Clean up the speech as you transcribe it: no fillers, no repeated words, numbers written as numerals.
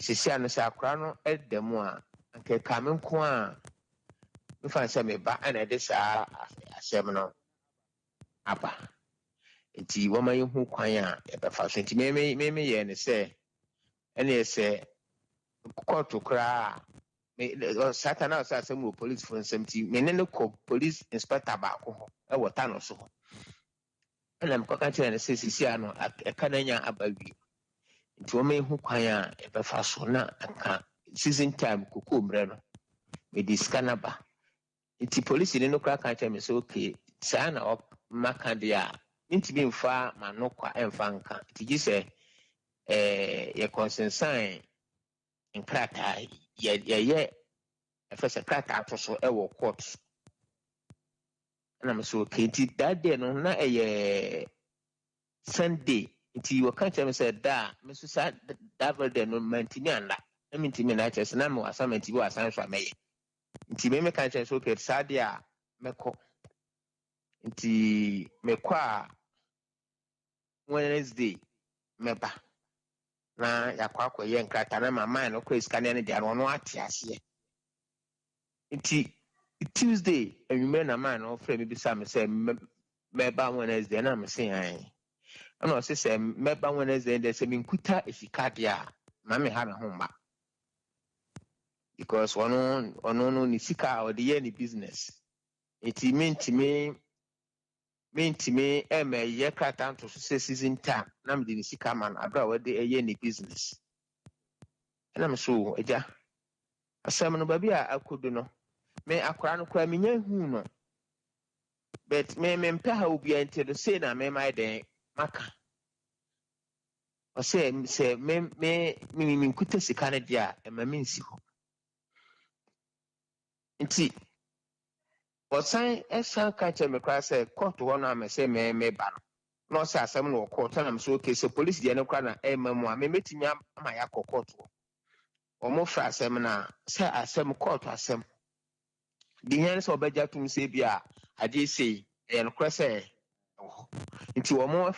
sisi ano sa akra no edemu a anke kamen ko a me fan se me ba ana de sa asem no aba enti woma yehu kwan a e be fa so enti me ye ne se ene se court kra me satana sa asem wo police for nsem ti me ne ko police inspector ba ko ho e wota no so ho ana me kwaka kire ne se sisi ano e kana nya aba wi nti woma yehu kwan a e be fa so na aka season time kukumbre no me diskana ba nti police ni no kra kan kire me so okay sa na op maka dia nti bi mfa manokwa emfa nka nti gi se ye consensan nkrata ye efese krata to so e wo court na me so okay nti that day no na Sunday nti wo kan kire me say da me so sa that day no mantimi anda mintimi na kire se na me wasa mantimi wasa so ameye nti me kan kire so okay sa dia meko nti mekwa Wednesday meba na yakwa ye nkrata na mama no kwa iskania ne dia no ate ase nti Tuesday enwume na man no frɛ me bisa me sɛ meba Wednesday na me sɛ an ana o sɛ meba Wednesday de sɛ minkuta esika dia ma me ha me ho mba because ono ni sika o de ye ni business enti mentimi ye krata nto so season time na me de ni sika man abra we de ye ni business na me so eja asem no ba bi a akodu no me akora no kwa menya hu no but me mpe ha obi ante do say na me mai den maka o say me nkuta sika na dia e ma me nsi ho nti osan esan ka che me kwa say court ho na me say me ba no say asem no court na me so okay so police dia no kwa na e ma mu a me metimi ama ya court ho o mo fra asem na say asem court asem the hands of Beja to say, Bia, I did say, and cross nti wo mo